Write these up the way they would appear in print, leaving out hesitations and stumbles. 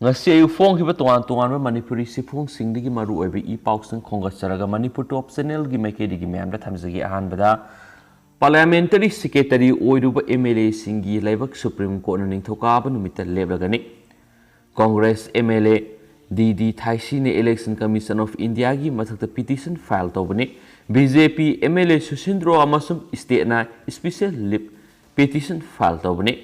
ngasi ayu phong hiba tuan tuan ba manipuri sifung singdigi maru oibe I pausang khongasaraga manipur top channel gi maike digi myam da thamjagi ahan bada parliamentary secretary oiruba MLA singi laibak supreme court ning thoka ba numita leblagani Congress MLA DD Thaisi ne Election Commission of India gi mathakta petition file tawbani BJP MLA Sushindro amasum state na special lip petition file tawbani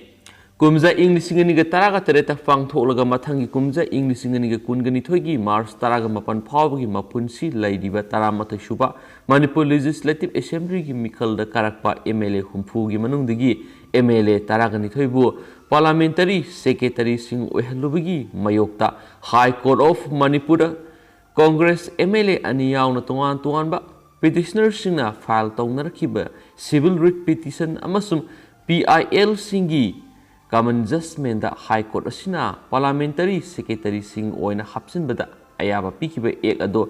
kumza English ngani taraga tereta fang tholaga mathangi kumza English ngani kungani thoigi March taraga mapan phawgi mapunsi laidiba taramathai suba Manipur Legislative Assembly gi mikal da karakpa MLA humfu gi manungdigi MLA taragani thoibu Parliamentary Secretary Singh Oihalubigi Mayokta High Court of Manipur Congress MLA ani yauna tongan tongan ba petitioner singna file tawnarakhiba civil writ petition amasum PIL singi common judgment da High Court asina Parliamentary Secretary Singh oina hapsin bada ayaba pikiba ek ado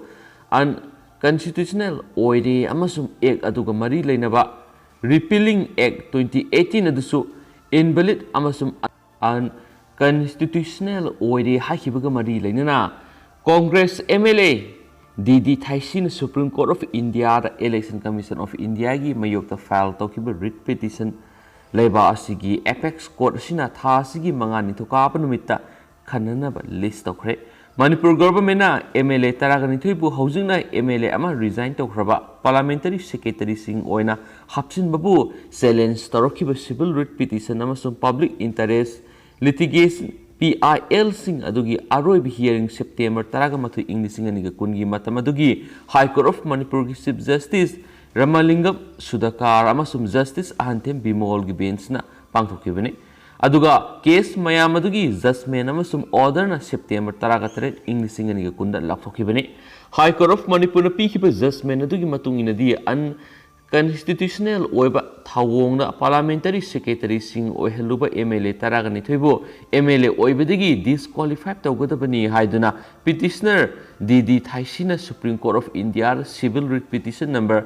unconstitutional oire amasum ek aduga mari leinaba repealing act 2018 adusu invalid amasum unconstitutional oire hakibaga mari leinana Congress MLA DD Thaisi Supreme Court of India the Election Commission of India gi mayokta file tawkiba writ petition leiba asigi apex court asina tha asigi mangani thoka panumita khananaba list tawkhre Manipur government na MLA taragani thoibu housingna MLA ama resign tawkhraba parliamentary secretary sing oina hapsin babu challenge tawkiba civil writ petition amasum public interest litigation PIL sing adugi aroibi hearing September taraga mathu English ngani kungi matam adugi High Court of Manipur gi Chief Justice Ramalingam Sudhakar amasum Justice Ahantem Bimol gi bench na pangthokibani aduga case mayam adugi judgment amasum order na September taraga tare English ngani kunda lakthokibani High Court of Manipur na pikiba judgment adugi matungina di constitutional oiba thawongna parliamentary secretary sing oihaluba MLA taragani thoibo MLA oibadigi disqualified tawgadabani haiduna petitioner DD Thaisi na Supreme Court of India civil writ petition number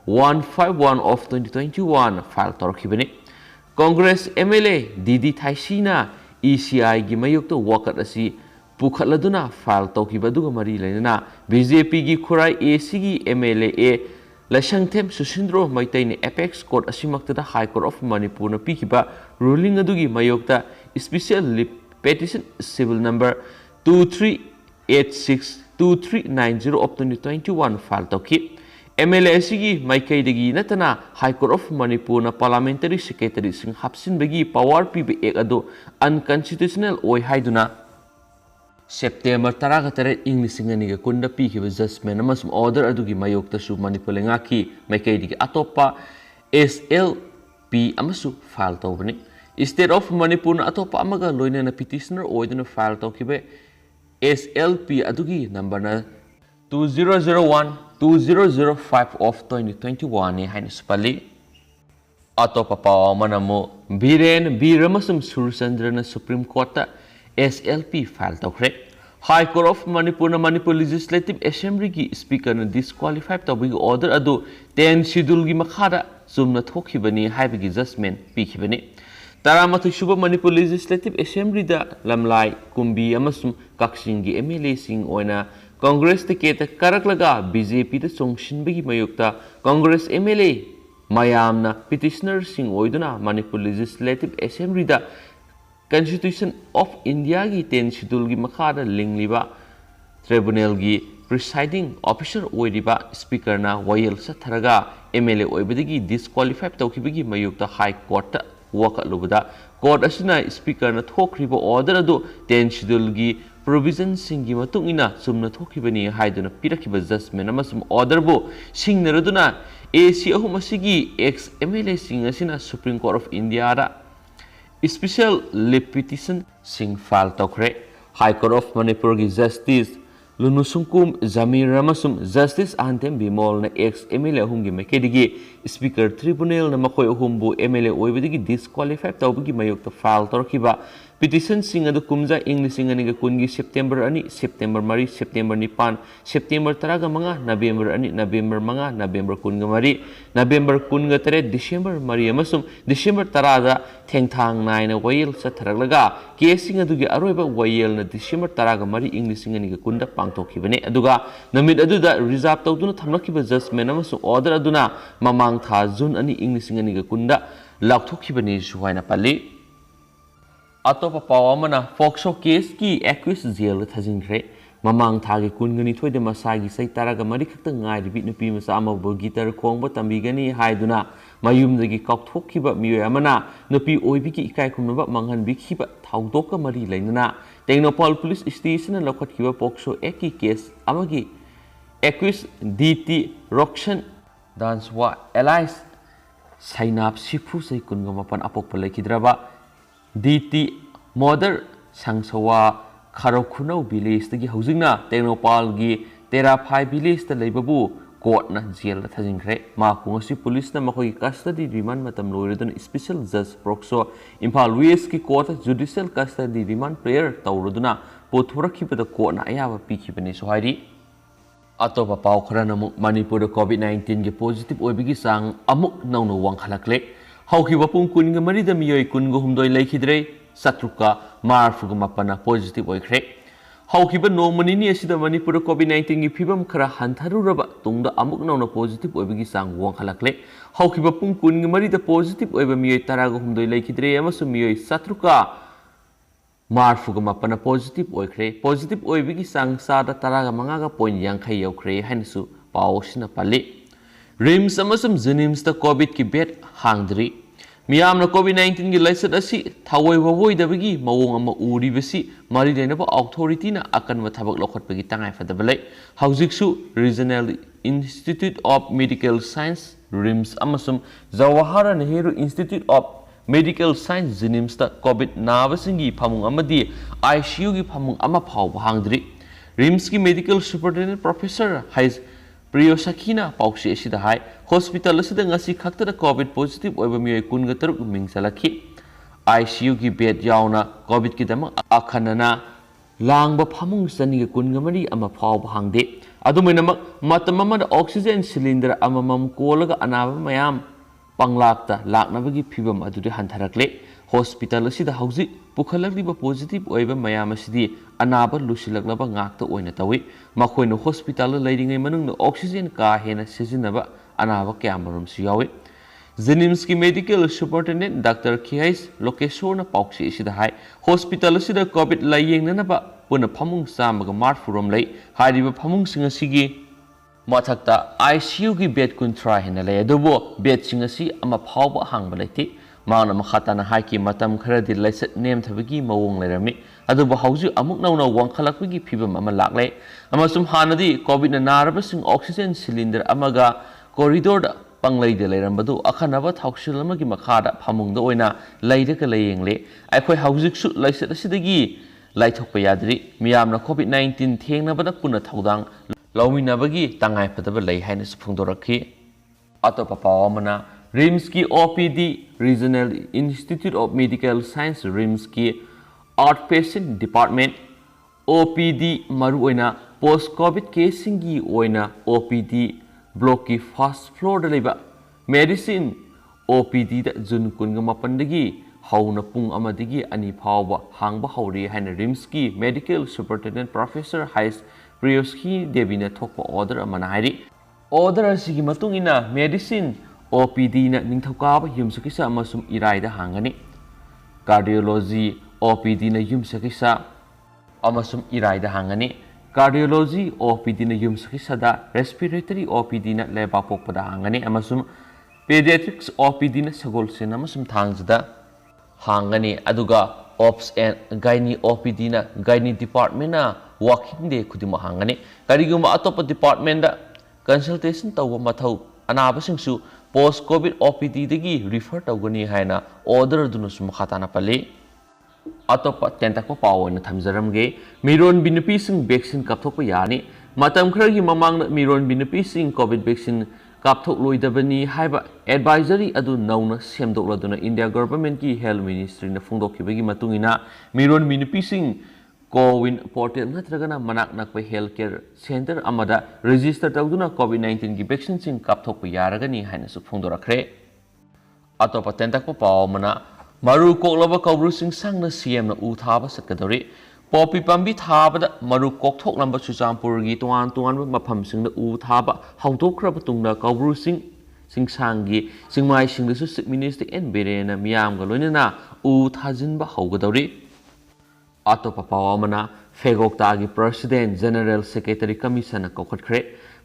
151 of 2021 file torkhibani Congress MLA DD Thaisi na ECI gi mayukta wakat asi pukhatladuna file tawkibaduga mari leinana BJP gi khurai AC gi MLA Lasangthem Sushindro Maitai Apex Court Asimakta High Court of Manipur na pikiba ruling adugi mayokta special petition civil number 23862390 of 2021 file tawki MLA asigi maikai dagi natana High Court of Manipur na parliamentary secretary sing hapsin bagi power pibe ek ado unconstitutional oi haiduna September taraga tare English ngani kunda pikiba judgment amasum order adugi mayokta su Manipur lengaki maikai digi atopa SLP amasu file tawbani State of Manipur na atopa amaga loina na petitioner oiduna file tawkibe SLP adugi number na 2001-2005 of 2021 ni haina spali atopa paw manamo Biren Biramasum Surchandra na Supreme Court SLP file tawkhre High Court of Manipur na Manipur Legislative Assembly gi speaker na disqualified tawbigi order adu 10 schedule gi makhada sumna thokhibani haibigi judgment pikhibani taramathu shuba Manipur Legislative Assembly da lamlai kumbi amasum kaksing gi MLA sing oina Congress ticket karaklaga BJP da songshinbigi mayukta Congress MLA mayamna petitioner sing oiduna Manipur Legislative Assembly da Constitution of India gi 10 schedule gi makhada lingliba tribunal gi presiding officer oiriba speaker na wayel satharaga MLA oibadigi disqualified tawkibigi mayukta High Court waka lubada court asina speaker na thokriba order adu 10 schedule gi provision singi matungina sumna thokibani haiduna pirakiba judgment amasum order bo singnaraduna AC ahum asigi ex MLA sing asina Supreme Court of India da Special Lip Petition Sing file tawkhre High Court of Manipur gi Justice Lunusungkum Zamir Ramasum Justice Ahantem Bimol na ex MLA ahum gi mekedigi Speaker Tribunal na makoy ahum bu MLA oibadigi disqualified tawbigi mayokta file torkiba पिटिशनसिंग अदु कुमजा इंग लिसिंग अनिगा कुनगी September अनि September मरी September निपान September तरागा मंगा नवेम्बर अनि नवेम्बर मंगा नवेम्बर कुनगा मरी नवेम्बर कुनगा तरे December मरी अमसुम डिसेम्बर तरादा थेंगथांग नायना वयल सथरगलगा केसिंग अदुगी अरोइबा वयल न डिसेम्बर तरागा मरी इंग लिसिंग अनिगा कुनदा पांगथोखिबने अदुगा नमित अदुदा रिजर्व तौदुना थमलखिबा जजमेंट अमसु ऑर्डर अदुना ममांग था जून अनि इंग लिसिंग अनिगा कुनदा लाउथोखिबने सुहायना पल्ली अतोप पावमना फोक्सो केस की एक्विस जेल थजिंख्रे ममांग थागे कुनगनी थोइदे मसागी सै तारागा मरी खक्त ngairibi nupi masa amabo gitar khongba tambigani haiduna mayumdagi kaukthokhiba miyoy amana nupi oibiki ikai khumnaba manghanbi khiba thaudoka mari lainana Technopol police station lokhatkiba pokso eki case amagi aqueous DT Rokshan Danswa Allies Sainap Sifu Sai Kunga Mapan Apokpa Lekidraba DT Mother Sangsawa Karakunau village Tagi Housingna Technopal Gi Tera Pai village the Lababu Court na jail Thazingre Ma Kungasi police na Makoi custody remand Matam Loridon special judge Proxo Impal West Ki court judicial custody remand prayer Tauruduna Pothuraki the court na Ayawa Piki Benesohari अतोपा पाव खरा नमुक मणिपुर कोविड-19 के positive ओइबिगी सांग अमुक नौनो वांखलकले हौखिबा पुंग कुनग मरिद मियोय कुनगो हुमदोय लेखिद्रे सत्रुका मार्फुग मपना positive ओइख्रे हौखिबा नोमनिनी असिदा Manipur कोविड-19 की फिबम खरा हंथरुरबा तुंगदा अमुक नौनो positive ओइबिगी सांग वांखलकले हौखिबा पुंग कुनग मरिद positive ओइबा मियोय तरागो हुमदोय लेखिद्रे अमसु मियोय सत्रुका मार्फुग मपना positive ओइख्रे positive ओइबिगी सांगसादा तरागा मंगागा point यांखै यौख्रे हाइनसु पावसिना पल्ली रिम्स अमसुम जेनिम्स द कोविड की बेड हांगद्री मियामना कोविड-19 की लाइसेंस असि थावoi ववोइदबगी मवोंग अमा उरिबसि मारि लेनबा अथॉरिटी ना अकनवा थबक लखटबगी तंगाय फदबलै हौजिकसु regional institute of medical science RIMS अमसुम Jawaharlal Nehru institute of medical science JNIMS द कोविड नाबसिंगी फमुंग अमदी आईसीयू की फमुंग अमा फाव हांगद्री रिम्स की मेडिकल सुपरिटेंडेंट प्रोफेसर हाइज प्रियोसखीना पाउसी असिदा हाय हॉस्पिटल असिदा ngasi खक्तदा कोविड पॉजिटिव ओइबा मियोय कुनगा तरुक मिंगसलखी आईसीयू की बेड यावना कोविड की दम अखनना लांगबा फमुंग सनिगा कुनगा मरी अमा फाव हांगदे अदुमैनमक मतम अमदा ऑक्सीजन सिलिंडर अममम कोलगा अनाबा मयाम पंगलाक्ता लाकनबगी फिबम अदुदि हंथरकले हॉस्पिटल असिदा हौजि पुखलगलिबा पॉजिटिव ओइबा मयाम असिदि अनाबा लुसिलगलबा ngakta ओइना तवि मखोइनो हॉस्पिटल लैरिङै मनुंग ऑक्सीजन का हेना सिजिनबा अनाबा क्यामरम सियावे जेनिम्स की मेडिकल सुपरिटेंडेंट डॉक्टर खिहाइस लोकेशोरना पाउक्सी असिदा हाय हॉस्पिटल असिदा कोविड लायेंगनबा पुना फमुंग सामगा मार्फुरम लै हारिबा फमुंग सिंग असिगी मथक्ता आईसीयू की बेड कुंथ्रा हेना ले अदुबो बेड सिंग असि अमा फावबा हांगबा लेति माना मखाताना हाइकी मतम खरदि लाइसेट नेम थबगी मवोंग लेरमी अदुबो हौजि अमुक नौना वांखलकबगी फिबम अमा लाक्ले अमसुम हानदि कोविड नारबसिंग ऑक्सीजन सिलिंडर अमगा कॉरिडोर पंगलैदे लेरंबदु अखनबा थाउसिल अमगी मखादा फमुंगदा ओइना लैरका लयेंगले अखोय हौजिकसु लाइसेट असिदगी लाइथोकपा याद्रि मियामना कोविड-19 थेंगनबदा पुना थौदांग लौमिनबगी तंगाय फदबा लै हाइना सुफुंगदोरखी अतोपा पावमना रिम्स की OPD regional institute of medical science RIMS की out patient department OPD मरुओइना post covid केसिंगी ओइना ओपीडी ब्लॉक की फर्स्ट फ्लोर लेबा मेडिसिन ओपीडी दा जुन कुनगा मपनदगी हौना पुंग अमदगी अनि फावबा हांगबा हौरी हाइना रिम्स की मेडिकल सुपरिटेंडेंट प्रोफेसर हाइस प्रियोस्की देवीना थोकपा ऑर्डर अमना हाइरी ऑर्डर असिगी मतुंगिना मेडिसिन ओपीडी ना निंगथौकाबा युमसकिसा अमसुम इराइदा हांगनी कार्डियोलॉजी ओपीडी ना युमसकिसा अमसुम इराइदा हांगनी कार्डियोलॉजी ओपीडी ना युमसकिसादा रेस्पिरेटरी ओपीडी ना लेबा पोकपदा हांगनी अमसुम पेडियाट्रिक्स ओपीडी ना सगोलसेन अमसुम थांगजदा हांगनी अदुगा ऑप्स एंड गाइनी ओपीडी ना गाइनी डिपार्टमेंट ना वर्किंग डे खुदिमा हांगनी करिगुमा अतोप डिपार्टमेंट दा कंसल्टेशन तौबा मथौ अनाबसिंगसु पोस्ट कोविड ओपीडी दगी रिफर तौगनी हाइना ऑर्डर दुनुसु मखाताना पल्ली अतोप तेंतकपा पावोना थमजरमगे मिरोन बिनुपीसिंग वैक्सीन कपथोकपा यानी मतम खरगी ममांग मिरोन बिनुपीसिंग कोविड वैक्सीन कापथोक्लोइदबनी हाइबा एडवाइजरी अदु नौना सेमदोक्लदुना इंडिया गवर्नमेंट की हेल्थ मिनिस्ट्री ने फोंदोखिबगी मतुंगिना मिरोन मिनुपिसिंग कोविन पोर्टल नत्रगना मनाक नकप हेल्थ केयर सेंटर अमदा रजिस्टर तौदुना कोविड-19 की वैक्सीन सिंग कापथोक यारगनी हाइनसु फोंदोरखरे अतोप तेंतक पावमना मरु कोक्लब कौब्रु सिंग संगना सीएम न उ थाबा सत्कदौरी पॉपी पंबी थाबदा मरु कोक्थोक्लंब चुचामपुरगी तोआन तोआन मफम सिंग उ थाबा हौदोक्खरब तुंगना कौब्रु सिंग सिंगसांगी सिंगमाई सिंगदसु चीफ मिनिस्टर एन बिरेन मियामगा लोइनना उ थाजिनबा हौगदौरी अतोप पावमना फेगोक्तागी प्रेसिडेंट जनरल सेक्रेटरी कमीशन कौखटखरे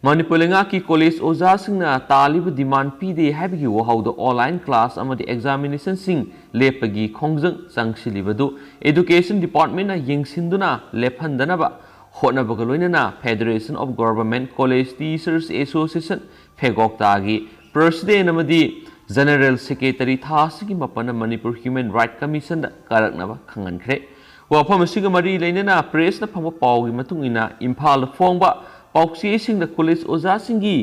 मणिपुर लेंगाकी कॉलेज ओजा सिंगना तालिब डिमांड पीदे हाइबगी वहाउद ऑनलाइन क्लास अमदी एग्जामिनेशन सिंग लेपगी खोंजंग संगसिलिबदु एजुकेशन डिपार्टमेंट ना यंगसिंदुना लेफंदनबा होनबग लोइनना federation of government college teachers association फेगोक्तागी प्रेसिडेंट अमदी जनरल सेक्रेटरी थासिगी मपन मणिपुर ह्यूमन राइट कमीशन कारकनबा खंगनखरे वफम सिग मरी लेनना प्रेस न फंग पावगी मतुंगिना इम्फाल फोंबा पाउक्सीसिंग कॉलेज ओजासिंगी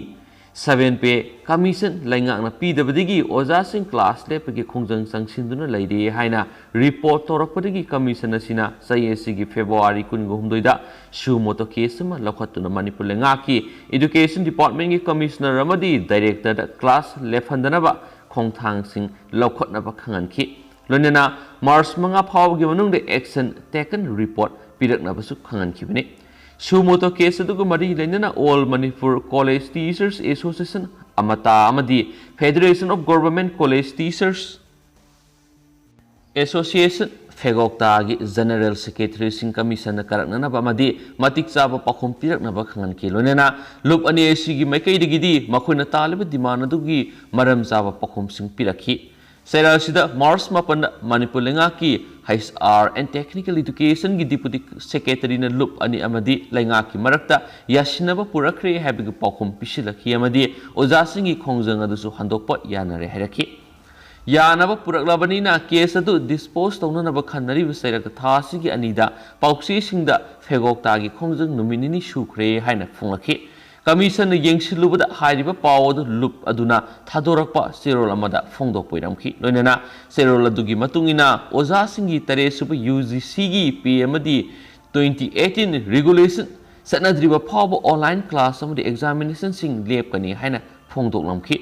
7 पे कमीशन लाइंगांगना पीदबदिगी ओजासिंग क्लास लेपगी खोंजंग संगसिंदुना लैदे हाइना रिपोर्ट तौरपदगी कमीशन असिना साइएसिगी फेब्रुआरी 19 सुमोतो केस अमा लखतुना मणिपुर लेंगाकी एजुकेशन डिपार्टमेंट की कमिश्नर अमदी डायरेक्टर क्लास लेफंदनबा खोंथांगसिंग लखतनबा खंगनखि लोनना मार्च 5 फावगी मनुंगदे एक्शन टेकन रिपोर्ट पिरकनबसु खंगनखिबनि सुमोतो केस अदुगु मरी लेनना all Manipur college teachers association अमता अमदी federation of government college teachers association फेगोक्तागी जनरल सेक्रेटरी सिंग कमीशन करकननबा अमदी मतिक चाबा पाखोम पिरकनबा खंगनखि लोनना लुप अनि एसीगी मैकैदगिदी मखोइना तालिब डिमांड अदुगी मरम चाबा पाखोम सिंग पिरखि सेरासिदा मार्च 5 मणिपुर लेंगाकी HR एंड टेक्निकल एजुकेशन की डिप्यूटी सेक्रेटरी ने लुप अनि अमदी लेंगाकी मरक्ता यासिनबा पुरखरे हैबिग पाखोम पिसिलखि अमदी ओजासिंगी खोंजंग अदुसु हंदोकपा यानरे हैरखि यानबा पुरखलबनिना केस अदु डिस्पोज तौननबा खन्नरिब सैरक थासिगी अनिदा पाउक्सीसिंगदा फेगोक्तागी खोंजंग नुमिनिनी सुख्रे हाइना फुंगलखि कमीशन येंगसिलुबद हाइरिबा पावद लुप अदुना थादोरकपा सेरोल अमदा फोंदोकपोइरमखि लोइनना सेरोल अदुगी मतुंगिना ओजासिंगी तरेसुब UGC गी पे अमदी 2018 रेगुलेशन सनद्रिबा फाव ऑनलाइन क्लास अमदी एग्जामिनेशन सिंग लेपकनी हाइना फोंदोकलमखि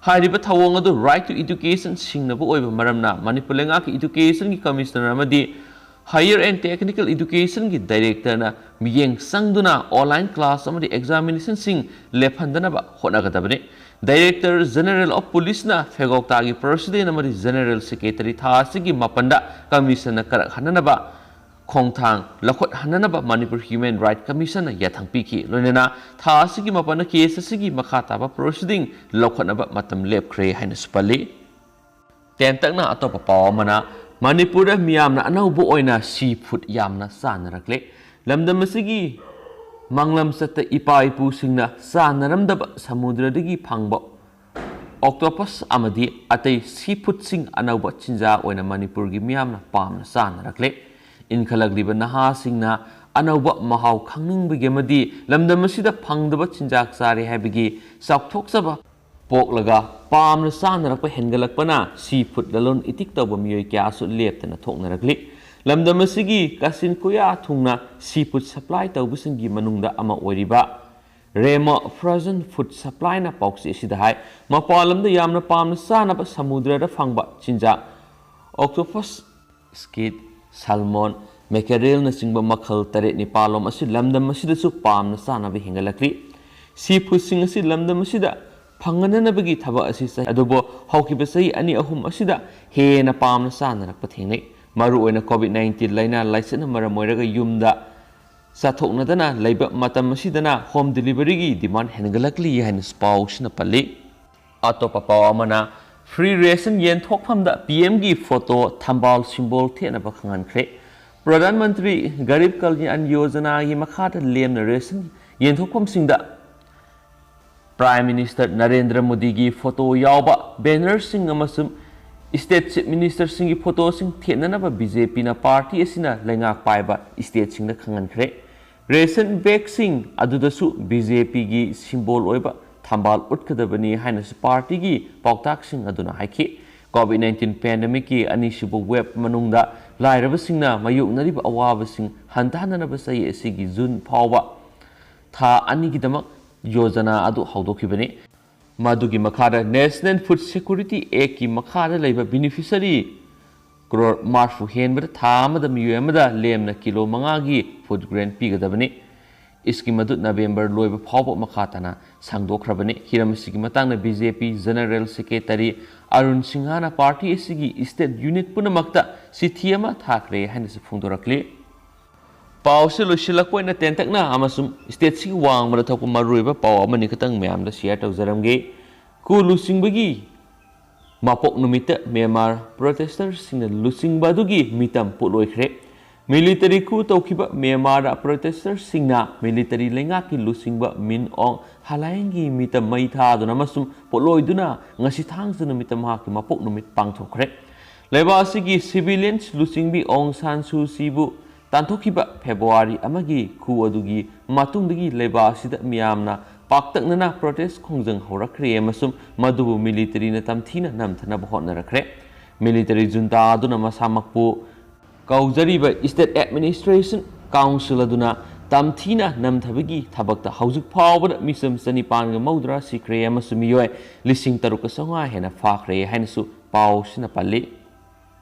हाइरिबा थावोंग अदु राइट टू एजुकेशन सिंगनबो ओइबा मरमना मणिपुर लेंगाकी एजुकेशन की कमिश्नर अमदी हायर एंड टेक्निकल एजुकेशन की डायरेक्टर ना मियेंग संगदुना ऑनलाइन क्लास अमदी एग्जामिनेशन सिंग लेफंदनबा होनागदबने डायरेक्टर जनरल ऑफ पुलिस ना फेगोक्तागी प्रेसिडेंट अमदी जनरल सेक्रेटरी थासिगी मपंदा कमीशन करक हननबा खोंथांग लखोट हननबा मणिपुर ह्यूमन राइट कमीशन याथंग पिखि लोनेना थासिगी मपन केस सिगी मखाताबा प्रोसीडिंग लखोटनबा मतम लेपख्रे हाइना सुपल्ली तेंतकना अतोप पावमना मणिपुर मियामना अनौबो ओइना सी फूड यामना चानरक्ले लमदम असिगी मंगलम सत्त इपा इपुसिंगना चानरमदब समुद्रदगी फंगब ऑक्टोपस अमदी अतै सी फूड सिंग अनौबो चिंजा ओइना मणिपुर की मियामना पामना चानरक्ले इनखलगलिब नहासिंगना अनौबो महाव खंगनिंबगी अमदी लमदम असिदा फंगदब चिंजाक चारे हाइबगी साउथोक्सबा पोकलगा पामना चानरक हेंगलकपना सी फूड ललोन इतिक तब मियोय क्यासु लेपतना थोकनरकली लमदम असिगी कासिन कुया थुंगना सी फूड सप्लाई तौबसिंगी मनुंगदा अमा ओरिबा रेमो फ्रोजन फूड सप्लाई ना पॉक्सी सिदा हाय मपालमदा यामना पामना चानब समुद्रदा फंगबा चिंजा ऑक्टोपस स्किड साल्मोन मैकेरेल न सिंगबा मखल तरे निपालोम असि लमदम असिदसु पामना चानब हेंगलकली सी फूड सिंग असि लमदम असिदा फंगननबगी थबा असि अदुबो हौकिबा सही अनि अहुम असिदा हेना पामना चानरक थेंगनै मरु ओइना कोविड-19 लाइना लाइसन मरम ओइरगा युमदा साथोकनदना लैबा मतम असिदना होम डिलीवरी की डिमांड हेंगलकली हाइना पाउसिना पल्ली अतोपा पाव अमना फ्री रेशन येन थोकफमदा PM की फोटो थंबाल सिंबल थेनबा खंगनख्रे प्रधानमंत्री गरीब कल्याण योजना की मखादा लेमना रेशन येन थोकफमसिंगदा प्राइम मिनिस्टर नरेंद्र मोदी की फोटो यावबा बैनर सिंग अमसुम स्टेट चीफ मिनिस्टर सिंग की फोटो सिंग थेननबा बीजेपी ना पार्टी असिना लेंगा पाइबा स्टेट सिंग खंगनख्रे रेशन बैग सिंग अदुदसु बीजेपी की सिंबल ओइबा ꯊꯝꯕꯥꯜ ꯎꯠꯀꯗꯕꯅꯤ ꯍꯥꯏꯅꯁꯨ ꯄꯥꯔꯇꯤꯒꯤ ꯄꯥꯎꯇꯥꯛꯁꯤꯡ ꯑꯗꯨꯅ ꯍꯥꯏꯈꯤ꯫ ꯀꯣꯚꯤꯗ-19 ꯄꯦꯟꯗꯦꯃꯤꯛꯀꯤ ꯑꯅꯤꯁꯨꯕ ꯋꯦꯕ ꯃꯅꯨꯡꯗ ꯂꯥꯏꯔꯕꯁꯤꯡꯅ ꯃꯥꯌꯣꯛꯅꯔꯤꯕ ꯑꯋꯥꯕꯁꯤꯡ ꯍꯟꯊꯍꯟꯅꯕ ꯆꯍꯤ ꯑꯁꯤꯒꯤ ꯖꯨꯟ ꯐꯥꯎꯕ ꯊꯥ 2ꯒꯤꯗꯃꯛ ꯌꯣꯖꯅꯥ ꯑꯗꯨ ꯍꯧꯗꯣꯛꯈꯤꯕꯅꯤ꯫ ꯃꯗꯨꯒꯤ ꯃꯈꯥꯗ ꯅꯦꯁꯅꯦꯜ ꯐꯨꯗ ꯁꯦꯀ꯭ꯌꯨꯔꯤꯇꯤ ꯑꯦꯛꯇꯀꯤ ꯃꯈꯥꯗ ꯂꯩꯕ ꯕꯦꯅꯤꯐꯤꯁꯔꯤ ꯀ꯭ꯔꯣꯔ 30 ꯍꯦꯟꯕꯗ ꯊꯥ ꯑꯃꯗ ꯃꯤꯑꯣꯏ ꯑꯃꯗ ꯂꯦꯝꯅ ꯀꯤꯂꯣ 5ꯒꯤ ꯐꯨꯗ ꯒ꯭ꯔꯦꯟ ꯄꯤꯒꯗꯕꯅꯤ꯫ ꯁ꯭ꯀꯤꯝ ꯑꯗꯨ ꯅꯕꯦꯝꯕꯔ ꯂꯣꯏꯕ ꯐꯥꯎꯕ ꯃꯈꯥ ꯇꯥꯅ ꯁꯥꯡꯗꯣꯛꯈ꯭ꯔꯕꯅꯤ꯫ ꯍꯤꯔꯝ ꯑꯁꯤꯒꯤ ꯃꯇꯥꯡꯗ ꯕꯤ.ꯖꯦ.ꯄꯤ. ꯖꯦꯅꯔꯦꯜ ꯁꯦꯀ꯭ꯔꯦꯇꯔꯤ ꯑꯔꯨꯟ ꯁꯤꯡꯍꯅ ꯄꯥꯔꯇꯤ ꯑꯁꯤꯒꯤ ꯁ꯭ꯇꯦꯠ ꯌꯨꯅꯤꯠ ꯄꯨꯝꯅꯃꯛꯇ ꯆꯤꯊꯤ ꯑꯃ ꯊꯥꯈ꯭ꯔꯦ ꯍꯥꯏꯅꯁꯨ ꯐꯣꯡꯗꯣꯔꯛꯂꯤ꯫ ꯄꯥꯎꯁꯤ ꯂꯣꯏꯁꯤꯜꯂꯛꯄ ꯑꯣꯏꯅ ꯇꯦꯟꯇꯛꯅ ꯑꯃꯁꯨꯡ ꯁ꯭ꯇꯦꯠꯁꯤꯒꯤ ꯋꯥꯡꯃꯗ ꯊꯣꯛꯄ ꯃꯔꯨꯑꯣꯏꯕ ꯄꯥꯎ ꯑꯃꯅꯤ ꯈꯛꯇꯪ ꯃꯌꯥꯝꯗ ꯁꯤꯌꯔ ꯇꯧꯖꯔꯝꯒꯦ꯫ ꯀꯨ ꯂꯨꯆꯤꯡꯕꯒꯤ ꯃꯄꯣꯛ ꯅꯨꯃꯤꯠꯇ ꯃ꯭ꯌꯥꯟꯃꯥꯔ ꯄ꯭ꯔꯣꯇꯦꯁꯇꯔꯁꯤꯡꯅ ꯂꯨꯆꯤꯡꯕ ꯑꯗꯨꯒꯤ ꯃꯤꯇꯝ ꯄꯣꯠꯂꯣꯏꯈ꯭ꯔꯦ꯫ ꯃꯤꯂꯤꯇꯔꯤ ꯀꯨ ꯇꯧꯈꯤꯕ ꯃ꯭ꯌꯥꯟꯃꯥꯔꯗ ꯄ꯭ꯔꯣꯇꯦꯁꯇꯔꯁꯤꯡꯅ ꯃꯤꯂꯤꯇꯔꯤ ꯂꯩꯉꯥꯛꯀꯤ ꯂꯨꯆꯤꯡꯕ ꯃꯤꯟ ꯑꯣꯡ ꯍ꯭ꯂꯥꯏꯡꯒꯤ ꯃꯤꯇꯝ ꯃꯩ ꯊꯥꯗꯨꯅ ꯑꯃꯁꯨꯡ ꯄꯣꯠꯂꯣꯏꯗꯨꯅ ꯉꯁꯤ ꯊꯥꯡꯖ ꯅꯨꯃꯤꯠꯇ ꯃꯍꯥꯛꯀꯤ ꯃꯄꯣꯛ ꯅꯨꯃꯤꯠ ꯄꯥꯡꯊꯣꯛꯈ꯭ꯔꯦ꯫ ꯂꯩꯕꯥꯛ ꯑꯁꯤꯒꯤ ꯁꯤꯚꯤꯂꯤꯌꯟ ꯂꯨꯆꯤꯡꯕꯤ ꯑꯣꯡ ꯁꯥꯟ ꯁꯨ ꯆꯤꯕꯨ ꯇꯥꯟꯊꯣꯛꯈꯤꯕ ꯐꯦꯕ꯭ꯔꯨꯋꯥꯔꯤ 1ꯒꯤ ꯈꯨ ꯑꯗꯨꯒꯤ ꯃꯇꯨꯡꯗꯒꯤ ꯂꯩꯕꯥꯛ ꯑꯁꯤꯗ ꯃꯤꯌꯥꯝꯅ ꯄꯥꯛꯇꯛꯅꯅ ꯄ꯭ꯔꯣꯇꯦꯁ ꯈꯣꯡꯖꯪ ꯍꯧꯔꯛꯈ꯭ꯔꯦ ꯑꯃꯁꯨꯡ ꯃꯗꯨꯕꯨ ꯃꯤꯂꯤꯇꯔꯤꯅ ꯇꯝꯊꯤꯅ ꯅꯝꯊꯅꯕ ꯍꯣꯠꯅꯔꯛꯈ꯭ꯔꯦ꯫ ꯃꯤꯂꯤꯇꯔꯤ ꯖꯨꯟꯇꯥ ꯑꯗꯨꯅ ꯃꯁꯥꯃꯛꯄꯨ ꯀꯧꯖꯔꯤꯕ ꯁ꯭ꯇꯦꯠ ꯑꯦꯗꯃꯤꯅꯤꯁꯇ꯭ꯔꯦꯁꯟ ꯀꯥꯎꯟꯁꯤꯜ ꯑꯗꯨꯅ ꯇꯝꯊꯤꯅ ꯅꯝꯊꯕꯒꯤ ꯊꯕꯛꯇ ꯍꯧꯖꯤꯛ ꯐꯥꯎꯕꯗ ꯃꯤꯆꯝ 930 ꯁꯤꯈ꯭ꯔꯦ ꯑꯃꯁꯨꯡ ꯃꯤꯑꯣꯏ 3,500 ꯍꯦꯟꯅ ꯐꯥꯈ꯭ꯔꯦ ꯍꯥꯏꯅꯁꯨ ꯄꯥꯎꯁꯤꯅ ꯄꯜꯂꯤ꯫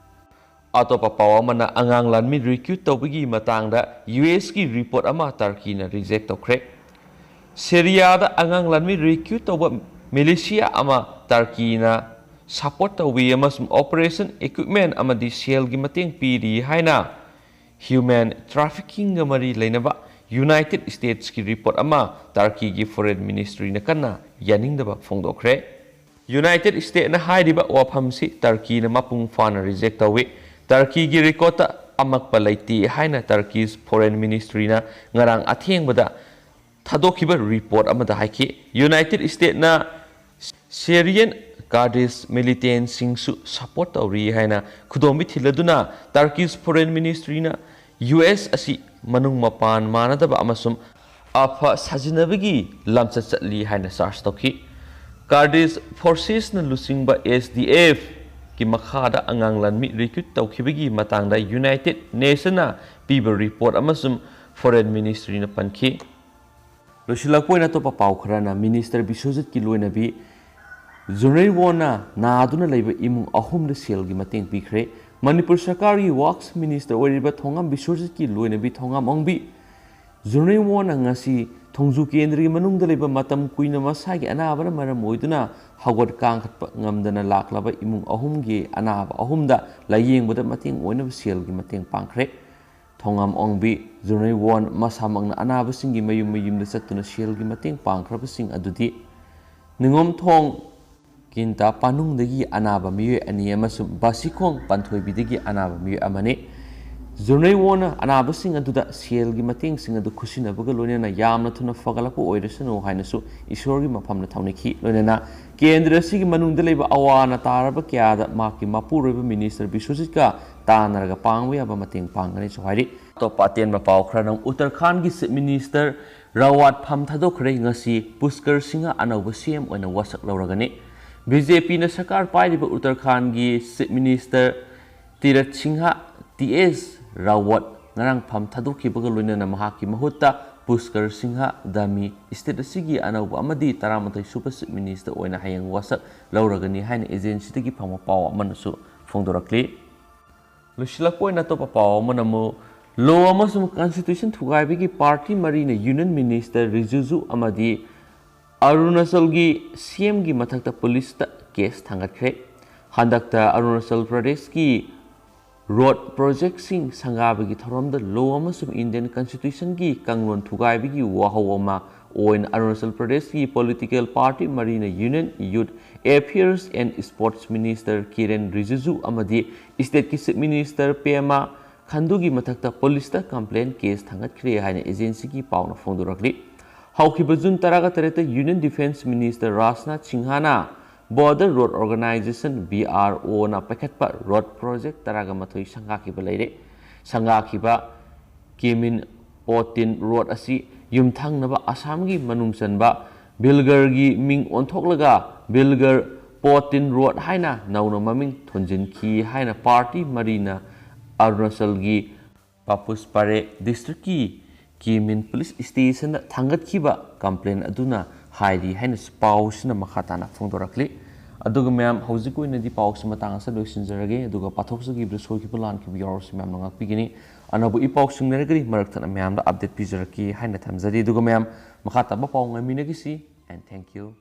ꯑꯇꯣꯞꯄ ꯄꯥꯎ ꯑꯃꯅ ꯑꯉꯥꯡ ꯂꯥꯟꯃꯤ ꯔꯤꯀ꯭ꯔꯨꯠ ꯇꯧꯕꯒꯤ ꯃꯇꯥꯡꯗ ꯌꯨ.ꯑꯦꯁ.ꯀꯤ ꯔꯤꯄꯣꯔꯠ ꯑꯃ ꯇꯔꯀꯤꯅ ꯔꯤꯖꯦꯛ ꯇꯧꯈ꯭ꯔꯦ꯫ ꯁꯤꯔꯤꯌꯥꯗ ꯑꯉꯥꯡ ꯂꯥꯟꯃꯤ ꯔꯤꯀ꯭ꯔꯨꯠ ꯇꯧꯕ ꯃꯤꯂꯤꯁꯤꯌꯥ ꯑꯃ ꯇꯔꯀꯤꯅ ꯁꯄꯣꯔꯠ ꯇꯧꯏ ꯑꯃꯁꯨꯡ ꯑꯣꯄꯔꯦꯁꯟ ꯏꯀ꯭ꯋꯤꯞꯃꯦꯟꯠ ꯑꯃꯗꯤ ꯁꯦꯜꯒꯤ ꯃꯇꯦꯡ ꯄꯤꯔꯤ ꯍꯥꯏꯅ ꯍ꯭ꯌꯨꯃꯦꯟ ꯇ꯭ꯔꯥꯐꯤꯀꯤꯡꯒ ꯃꯔꯤ ꯂꯩꯅꯕ ꯌꯨꯅꯥꯏꯇꯦꯗ ꯁ꯭ꯇꯦꯠꯁꯀꯤ ꯔꯤꯄꯣꯔꯠ ꯑꯃ ꯇꯔꯀꯤꯒꯤ ꯐꯣꯔꯦꯟ ꯃꯤꯅꯤꯁꯇ꯭ꯔꯤꯅ ꯀꯟꯅ ꯌꯥꯅꯤꯡꯗꯕ ꯐꯣꯡꯗꯣꯛꯈ꯭ꯔꯦ꯫ ꯌꯨꯅꯥꯏꯇꯦꯗ ꯁ꯭ꯇꯦꯠꯁꯅ ꯍꯥꯏꯔꯤꯕ ꯋꯥꯐꯝꯁꯤ ꯇꯔꯀꯤꯅ ꯃꯄꯨꯡ ꯐꯥꯅ ꯔꯤꯖꯦꯛ ꯇꯧꯏ꯫ ꯇꯔꯀꯤꯒꯤ ꯔꯦꯀꯣꯔꯗꯇ ꯑꯃꯛꯄ ꯂꯩꯇꯦ ꯍꯥꯏꯅ ꯇꯔꯀꯤꯁ ꯐꯣꯔꯦꯟ ꯃꯤꯅꯤꯁꯇ꯭ꯔꯤꯅ ꯉꯔꯥꯡ ꯑꯊꯦꯡꯕꯗ ꯊꯥꯗꯣꯛꯈꯤꯕ ꯔꯤꯄꯣꯔꯠ ꯑꯃꯗ ꯍꯥꯏꯈꯤ꯫ ꯌꯨꯅꯥꯏꯇꯦꯗ ꯁ꯭ꯇꯦꯠꯁꯅ ꯁꯤꯔꯤꯌꯟ ꯀꯥꯔꯗꯤꯁ ꯃꯤꯂꯤꯇꯦꯟꯠꯁꯤꯡꯁꯨ ꯁꯄꯣꯔꯠ ꯇꯧꯔꯤ ꯍꯥꯏꯅ ꯈꯨꯗꯣꯝꯕꯤ ꯊꯤꯜꯂꯗꯨꯅ ꯇꯔꯀꯤꯁ ꯐꯣꯔꯦꯟ ꯃꯤꯅꯤꯁꯇ꯭ꯔꯤꯅ ꯌꯨ.ꯑꯦꯁ. ꯑꯁꯤ ꯃꯅꯨꯡ ꯃꯄꯥꯟ ꯃꯥꯟꯅꯗꯕ ꯑꯃꯁꯨꯡ ꯑꯐ ꯁꯥꯖꯤꯟꯅꯕꯒꯤ ꯂꯝꯆꯠ ꯆꯠꯂꯤ ꯍꯥꯏꯅ ꯆꯥꯔꯖ ꯇꯧꯈꯤ꯫ ꯀꯥꯔꯗꯤꯁ ꯐꯣꯔꯁꯦꯁꯅ ꯂꯨꯆꯤꯡꯕ SDF ꯒꯤ ꯃꯈꯥꯗ ꯑꯉꯥꯡ ꯂꯥꯟꯃꯤ ꯔꯤꯀ꯭ꯔꯨꯠ ꯇꯧꯈꯤꯕꯒꯤ ꯃꯇꯥꯡꯗ ꯌꯨꯅꯥꯏꯇꯦꯗ ꯅꯦꯁꯟꯅ ꯄꯤꯕ ꯔꯤꯄꯣꯔꯠ ꯑꯃꯁꯨꯡ ꯐꯣꯔꯦꯟ ꯃꯤꯅꯤꯁꯇ꯭ꯔꯤꯅ ꯄꯟꯈꯤ꯫ ꯂꯣꯏꯁꯤꯜꯂꯛꯄ ꯑꯣꯏꯅ ꯑꯇꯣꯞꯄ ꯄꯥꯎ ꯈꯔꯅ ꯃꯤꯅꯤꯁꯇꯔ ꯕꯤꯁ꯭ꯋꯖꯤꯠꯀꯤ ꯂꯣꯏꯅꯕꯤ ꯖꯨꯅꯩꯋꯣꯟꯅ ꯅꯥꯗꯨꯅ ꯂꯩꯕ ꯏꯃꯨꯡ 3ꯗ ꯁꯦꯜꯒꯤ ꯃꯇꯦꯡ ꯄꯤꯈ꯭ꯔꯦ꯫ ꯃꯅꯤꯄꯨꯔ ꯁꯔꯀꯥꯔꯒꯤ ꯋꯥꯛꯁ ꯃꯤꯅꯤꯁꯇꯔ ꯑꯣꯏꯔꯤꯕ ꯊꯣꯉꯥꯝ ꯕꯤꯁ꯭ꯋꯖꯤꯠꯀꯤ ꯂꯣꯏꯅꯕꯤ ꯊꯣꯉꯥꯝ ꯑꯣꯡꯕꯤ ꯖꯨꯅꯩꯋꯣꯟꯅ ꯉꯁꯤ ꯊꯣꯡꯖꯨ ꯀꯦꯟꯗ꯭ꯔꯒꯤ ꯃꯅꯨꯡꯗ ꯂꯩꯕ ꯃꯇꯝ ꯀꯨꯏꯅ ꯃꯁꯥꯒꯤ ꯑꯅꯥꯕꯅ ꯃꯔꯝ ꯑꯣꯏꯗꯨꯅ ꯍꯧꯒꯠ ꯀꯥꯡꯈꯠꯄ ꯉꯝꯗꯅ ꯂꯥꯛꯂꯕ ꯏꯃꯨꯡ 3ꯒꯤ ꯑꯅꯥꯕ 3ꯗ ꯂꯥꯌꯦꯡꯕꯗ ꯃꯇꯦꯡ ꯑꯣꯏꯅꯕ ꯁꯦꯜꯒꯤ ꯃꯇꯦꯡ ꯄꯥꯡꯈ꯭ꯔꯦ꯫ ꯊꯣꯉꯥꯝ ꯑꯣꯡꯕꯤ ꯖꯨꯅꯩꯋꯣꯟ ꯃꯁꯥꯃꯛꯅ ꯑꯅꯥꯕꯁꯤꯡꯒꯤ ꯃꯌꯨꯝ ꯃꯌꯨꯝꯗ ꯆꯠꯇꯨꯅ ꯁꯦꯜꯒꯤ ꯃꯇꯦꯡ ꯄꯥꯡꯈ꯭ꯔꯕꯁꯤꯡ ꯑꯗꯨꯗꯤ ꯅꯤꯉꯣꯝꯊꯣꯡ ꯀꯤꯟꯇꯥ ꯄꯥꯅꯨꯡꯗꯒꯤ ꯑꯅꯥꯕ ꯃꯤꯑꯣꯏ 2 ꯑꯃꯁꯨꯡ ꯕꯥꯁꯤꯈꯣꯡ ꯄꯟꯊꯣꯏꯕꯤꯗꯒꯤ ꯑꯅꯥꯕ ꯃꯤꯑꯣꯏ 1ꯅꯤ꯫ ꯖꯨꯅꯩꯋꯣꯟꯅ ꯑꯅꯥꯕꯁꯤꯡ ꯑꯗꯨꯗ ꯁꯦꯜꯒꯤ ꯃꯇꯦꯡꯁꯤꯡ ꯑꯗꯨ ꯈꯨꯠꯁꯤꯟꯅꯕꯒ ꯂꯣꯏꯅꯅ ꯌꯥꯝꯅ ꯊꯨꯅ ꯐꯒꯠꯂꯛꯄ ꯑꯣꯏꯔꯁꯅꯨ ꯍꯥꯏꯅꯁꯨ ꯏꯁꯣꯔꯒꯤ ꯃꯐꯝꯗ ꯊꯧꯅꯤꯈꯤ꯫ ꯂꯣꯏꯅꯅ ꯀꯦꯟꯗ꯭ꯔ ꯑꯁꯤꯒꯤ ꯃꯅꯨꯡꯗ ꯂꯩꯕ ꯑꯋꯥ ꯑꯅꯥ ꯇꯥꯔꯕ ꯀꯌꯥꯗ ꯃꯍꯥꯛꯀꯤ ꯃꯄꯨꯔꯣꯏꯕ ꯃꯤꯅꯤꯁꯇꯔ ꯕꯤꯁ꯭ꯋꯖꯤꯠꯀ ꯇꯥꯟꯅꯔꯒ ꯄꯥꯡꯕ ꯌꯥꯕ ꯃꯇꯦꯡ ꯄꯥꯡꯒꯅꯤꯁꯨ ꯍꯥꯏꯔꯤ꯫ ꯑꯇꯣꯞꯄ ꯑꯇꯦꯟꯕ ꯄꯥꯎ ꯈꯔꯅ ꯎꯠꯇꯔꯈꯥꯟꯗꯒꯤ ꯆꯤꯐ ꯃꯤꯅꯤꯁꯇꯔ ꯔꯥꯋꯥꯠ ꯐꯝ ꯊꯥꯗꯣꯛꯈ꯭ꯔꯦ꯫ ꯉꯁꯤ ꯄꯨꯁꯀꯔ ꯁꯤꯡꯍ ꯑꯅꯧꯕ ꯁꯤ.ꯑꯦꯝ ꯑꯣꯏꯅ ꯋꯥꯁꯛ ꯂꯧꯔꯒꯅꯤ꯫ ꯕꯤ.ꯖꯦ.ꯄꯤꯅ ꯁꯔꯀꯥꯔ ꯄꯥꯏꯔꯤꯕ ꯎꯠꯇꯔꯈꯥꯟꯗꯒꯤ ꯆꯤꯐ ꯃꯤꯅꯤꯁꯇꯔ ꯇꯤꯔꯊ ꯁꯤꯡꯍ T.S. ꯔꯥꯋꯠ ꯉꯔꯥꯡ ꯐꯝ ꯊꯥꯗꯣꯛꯈꯤꯕꯒ ꯂꯣꯏꯅꯅ ꯃꯍꯥꯛꯀꯤ ꯃꯍꯨꯠꯇ ꯄꯨꯁꯀꯔ ꯁꯤꯡꯍ ꯙꯥꯃꯤ ꯁ꯭ꯇꯦꯠ ꯑꯁꯤꯒꯤ ꯑꯅꯧꯕ ꯑꯃꯗꯤ 11ꯁꯨꯕ ꯆꯤꯐ ꯃꯤꯅꯤꯁꯇꯔ ꯑꯣꯏꯅ ꯍꯌꯦꯡ ꯋꯥꯁꯛ ꯂꯧꯔꯒꯅꯤ ꯍꯥꯏꯅ ꯑꯦꯖꯦꯟꯁꯤꯗꯒꯤ ꯐꯪꯕ ꯄꯥꯎ ꯑꯃꯅꯁꯨ ꯐꯣꯡꯗꯣꯔꯛꯂꯤ꯫ ꯂꯣꯏꯁꯤꯜꯂꯛꯄ ꯑꯣꯏꯅ ꯑꯇꯣꯞꯄ ꯄꯥꯎ ꯑꯃꯅ ꯑꯃꯨꯛ ꯂꯣ ꯑꯃꯁꯨꯡ ꯀꯟꯁꯇꯤꯇ꯭ꯌꯨꯁꯟ ꯊꯨꯒꯥꯏꯕꯒꯤ ꯄꯥꯔꯇꯤ ꯃꯔꯤꯅ ꯌꯨꯅꯤꯌꯟ ꯃꯤꯅꯤꯁꯇꯔ ꯔꯤꯖꯤꯖꯨ ꯑꯃꯗꯤ ꯑꯔꯨꯅꯥꯆꯜꯒꯤ ꯁꯤ.ꯑꯦꯝꯒꯤ ꯃꯊꯛꯇ ꯄꯨꯂꯤꯁꯇ ꯀꯦꯁ ꯊꯥꯡꯒꯠꯈ꯭ꯔꯦ꯫ ꯍꯟꯗꯛꯇ ꯑꯔꯨꯅꯥꯆꯜ ꯄ꯭ꯔꯗꯦꯁꯀꯤ ꯔꯣꯗ ꯄ꯭ꯔꯣꯖꯦꯛꯠꯁꯤꯡ ꯁꯪꯒꯥꯕꯒꯤ ꯊꯧꯔꯝꯗ ꯂꯣ ꯑꯃꯁꯨꯡ ꯏꯟꯗꯤꯌꯟ ꯀꯟꯁꯇꯤꯇ꯭ꯌꯨꯁꯟꯒꯤ ꯀꯥꯡꯂꯣꯟ ꯊꯨꯒꯥꯏꯕꯒꯤ ꯋꯥꯍꯧ ꯑꯃ ꯑꯣꯏꯅ ꯑꯔꯨꯅꯥꯆꯜ ꯄ꯭ꯔꯗꯦꯁꯀꯤ ꯄꯣꯂꯤꯇꯤꯀꯦꯜ ꯄꯥꯔꯇꯤ ꯃꯔꯤꯅ union youth affairs and sports minister Kiren Rijiju ꯑꯃꯗꯤ ꯁ꯭ꯇꯦꯠꯀꯤ ꯆꯤꯐ ꯃꯤꯅꯤꯁꯇꯔ ꯄꯦꯃꯥ ꯈꯟꯗꯨꯒꯤ ꯃꯊꯛꯇ ꯄꯨꯂꯤꯁꯇ ꯀꯝꯄ꯭ꯂꯦꯟ ꯀꯦꯁ ꯊꯥꯡꯒꯠꯈ꯭ꯔꯦ ꯍꯥꯏꯅ ꯑꯦꯖꯦꯟꯁꯤꯒꯤ ꯄꯥꯎꯅ ꯐꯣꯡꯗꯣꯔꯛꯂꯤ꯫ ꯍꯧꯈꯤꯕ June 18ꯗ union defence minister Rajnath ꯁꯤꯡꯍꯅ ꯕꯣꯔꯗꯔ ꯔꯣꯗ ꯑꯣꯔꯒꯅꯥꯏꯖꯦꯁꯟ BROꯅ ꯄꯥꯏꯈꯠꯄ ꯔꯣꯗ ꯄ꯭ꯔꯣꯖꯦꯛ 18 ꯁꯪꯒꯥꯈꯤꯕ ꯂꯩꯔꯦ꯫ ꯁꯪꯒꯥꯈꯤꯕ ꯀꯦꯃꯤꯟ ꯑꯣꯇꯤꯟ ꯔꯣꯗ ꯑꯁꯤ ꯌꯨꯝꯊꯪꯅꯕ ꯑꯁꯥꯝꯒꯤ ꯃꯅꯨꯡ ꯆꯟꯕ बिलगरगी मिंग ओंथोकलगा बिलगर पोटिन रोड हाइना नौना ममिंग थोंजिनखी हाइना पार्टी मरीना अरुणाचलगी पापुसपारे डिस्ट्रिक्ट की मिन पुलिस स्टेशन थांगतखिबा कंप्लेन अदुना हाइरी हाइना पाउसना मखाताना फोंदोरखली अदुगा मैम हौजिक ओइनदि पाउस मतांग स लोइसिनजरगे अदुगा पाथोक्सगिब्र सोखिबा लानखिबा यावरस मैम नंगाकपिगिनी अनबु इ पाउसिंगनरगरि मरक्थना मैम दा अपडेट पिजरकी हाइना थमजरी अदुगा मैम मखाताबा पाउ ngamiनगिसी एंड थैंक यू